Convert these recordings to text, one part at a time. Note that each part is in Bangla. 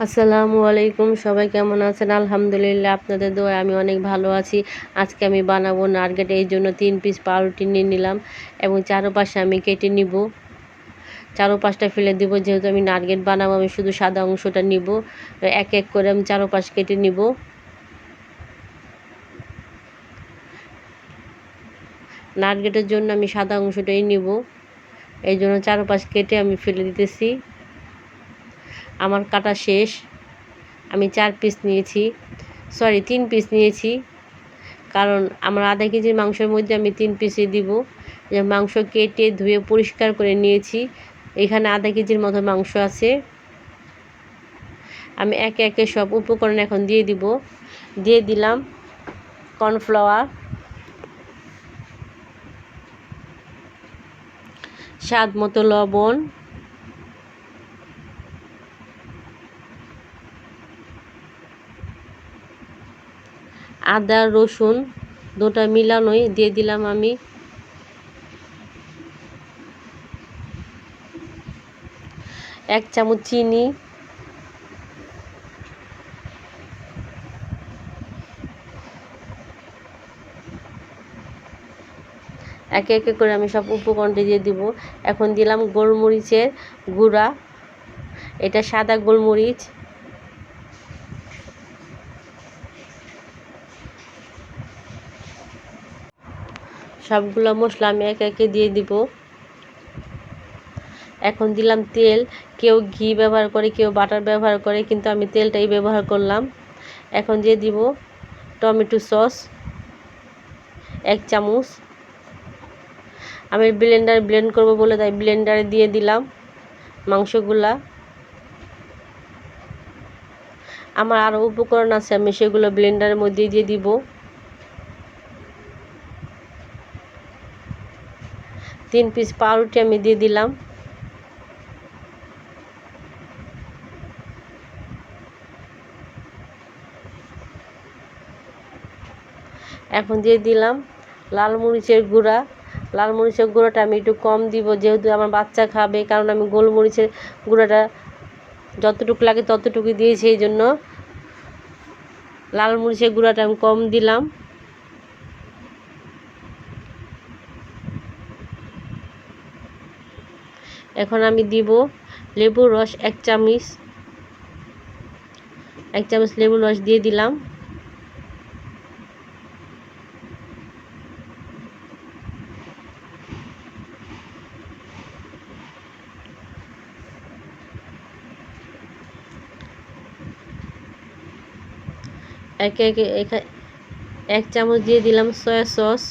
আসসালামু আলাইকুম, সবাই কেমন আছেন? আলহামদুলিল্লাহ, আপনাদের দোয়ায় আমি অনেক ভালো আছি। আজকে আমি বানাবো নারকেল, এই জন্য 3 পিস পাউরুটি নিয়ে নিলাম এবং চারপাশে আমি কেটে নিব। চারপাশটা ফেলে দিব, যেহেতু আমি নারকেল বানাবো আমি শুধু সাদা অংশটা নিব। এক এক করে আমি চারপাশ কেটে নিব। নারকেলের জন্য আমি সাদা অংশটাই নিব, এই জন্য চারপাশ কেটে আমি ফেলে দিতেছি। আমার কাটা শেষ। আমি 4 পিস নিয়েছি, 3 পিস নিয়েছি, কারণ আমার আধা কেজির মাংসের মধ্যে আমি 3 পিসই দিব। যে মাংস কেটে ধুয়ে পরিষ্কার করে নিয়েছি, এখানে আধা কেজির মতো মাংস আছে। আমি একে একে সব উপকরণ এখন দিয়ে দিব। দিয়ে দিলাম কর্নফ্লাওয়ার, স্বাদ মতো লবণ, আদা রসুন দুটা মিলানোই দিয়ে দিলাম আমি। এক চামচ চিনি, একে একে করে আমি সব উপকরণটি দিয়ে দিব। এখন দিলাম গোলমরিচের গুঁড়া, এটা সাদা গোলমরিচ। সবগুলো মশলা আমি একে একে দিয়ে দিব। এখন দিলাম তেল, কেউ ঘি ব্যবহার করে, কেউ বাটার ব্যবহার করে, কিন্তু আমি তেলটাই ব্যবহার করলাম। এখন দিয়ে দিব টমেটো সস 1 চামচ। আমি ব্লেন্ড করব বলে তাই ব্লেন্ডারে দিয়ে দিলাম মাংসগুলা। আমার আরও উপকরণ আছে, আমি সেগুলো ব্লেন্ডারের মধ্যে দিয়ে দিব। তিন পিস পাউরুটি আমি দিয়ে দিলাম। এখন দিয়ে দিলাম লাল মরিচের গুঁড়া। লাল মরিচের গুঁড়োটা আমি একটু কম দিব, যেহেতু আমার বাচ্চা খাবে, কারণ আমি গোলমরিচের গুঁড়োটা যতটুকু লাগে ততটুকু দিয়েছি, এই জন্য লাল মরিচের গুঁড়াটা আমি কম দিলাম। এখন আমি দিব লেবুর রস 1 চামচ। 1 চামচ লেবুর রস দিয়ে দিলাম। একে একে 1 চামচ দিয়ে দিলাম সয়া সস।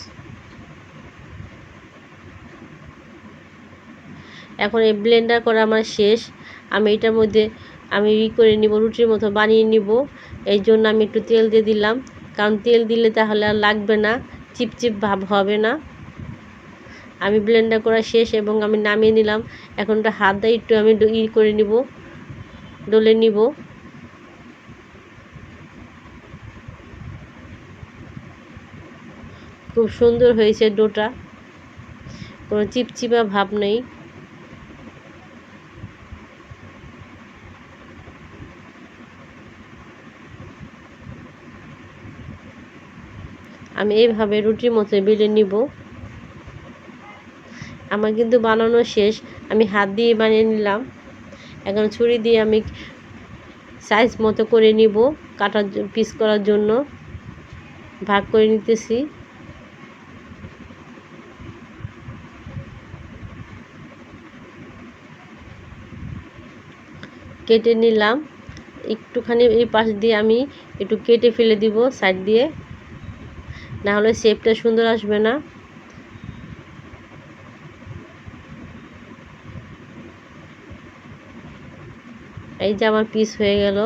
এখন এই ব্লেন্ডার করা আমার শেষ। আমি এটার মধ্যে আমি করে নিব, রুটির মতো বানিয়ে নিব। এই জন্য আমি একটু তেল দিয়ে দিলাম, কারণ তেল দিলে তাহলে আর লাগবে না, চিপচিপ ভাব হবে না। আমি ব্লেন্ডার করা শেষ এবং আমি নামিয়ে নিলাম। এখন একটা হাত দিয়ে একটু আমি করে নিব, ডলে নিব। খুব সুন্দর হয়েছে ডোটা, কোনো চিপচিপা ভাব নেই। আমি এইভাবে রুটির মতো বেলে নিব। আমার কিন্তু বানানো শেষ, আমি হাত দিয়ে বানিয়ে নিলাম। এখন ছুরি দিয়ে আমি সাইজ মতো করে নিব, কাটার পিস করার জন্য ভাগ করে নিতেছি। কেটে নিলাম। একটুখানি এই পাশ দিয়ে আমি একটু কেটে ফেলে দিব সাইড দিয়ে, না হলে শেপটা সুন্দর আসবে না। এই যে আমার পিস হয়ে গেল,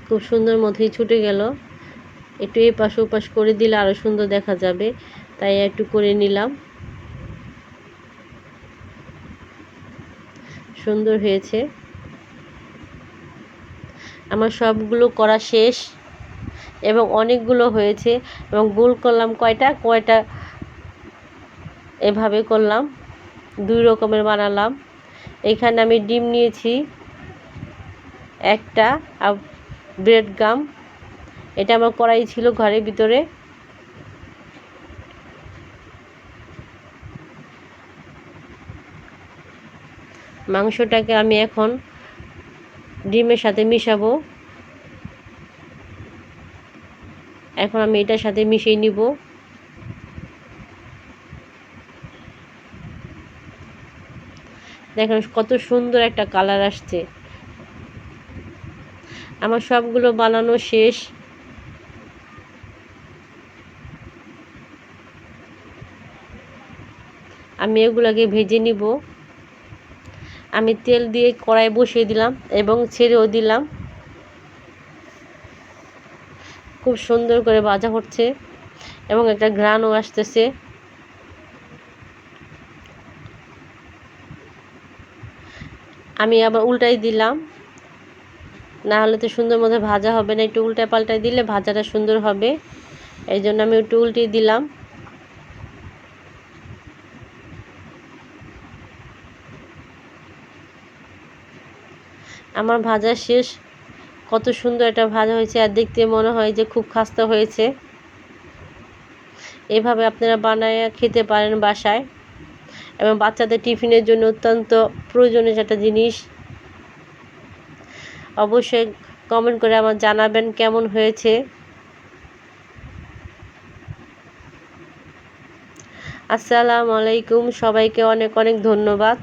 খুব সুন্দর মতোই ছুটে গেল। একটু এই পাশ ওপাশ করে দিলে আরও সুন্দর দেখা যাবে, তাই একটু করে নিলাম। সুন্দর হয়েছে। আমার সবগুলো করা শেষ এবং অনেকগুলো হয়েছে, এবং গোল করলাম কয়টা এভাবে করলাম, 2 রকমের বানালাম। এখানে আমি ডিম নিয়েছি, একটা ব্রেড গাম। এটা আমার কড়াই ছিল ঘরের ভিতরে। মাংসটাকে আমি এখন ডিমের সাথে মিশাবো। এখন আমি এটার সাথে মিশিয়ে নিব। দেখেন কত সুন্দর একটা কালার আসছে। আমার সবগুলো বানানো শেষ। আমি এগুলোকে ভেজে নিব। আমি তেল দিয়ে কড়াই বসিয়ে দিলাম এবং ছেড়েও দিলাম। খুব সুন্দর করে ভাজা হচ্ছে এবং একটা ঘ্রাণও আসতেছে। আমি আবার উল্টাই দিলাম, না হলে তো সুন্দর মতো ভাজা হবে না। একটু উল্টা পাল্টাই দিলে ভাজাটা সুন্দর হবে। এই জন্য আমি একটু উল্টিয়ে দিলাম। আমার ভাজা শেষ। কত সুন্দর একটা ভাজা হয়েছে, আর দেখতে মনে হয় যে খুব খাস্তা হয়েছে। এভাবে আপনারা বানায় খেতে পারেন বাসায়, এবং বাচ্চাদের টিফিনের জন্য অত্যন্ত প্রয়োজনীয় একটা জিনিস। অবশ্যই কমেন্ট করে আমার জানাবেন কেমন হয়েছে। আসসালামু আলাইকুম, সবাইকে অনেক অনেক ধন্যবাদ।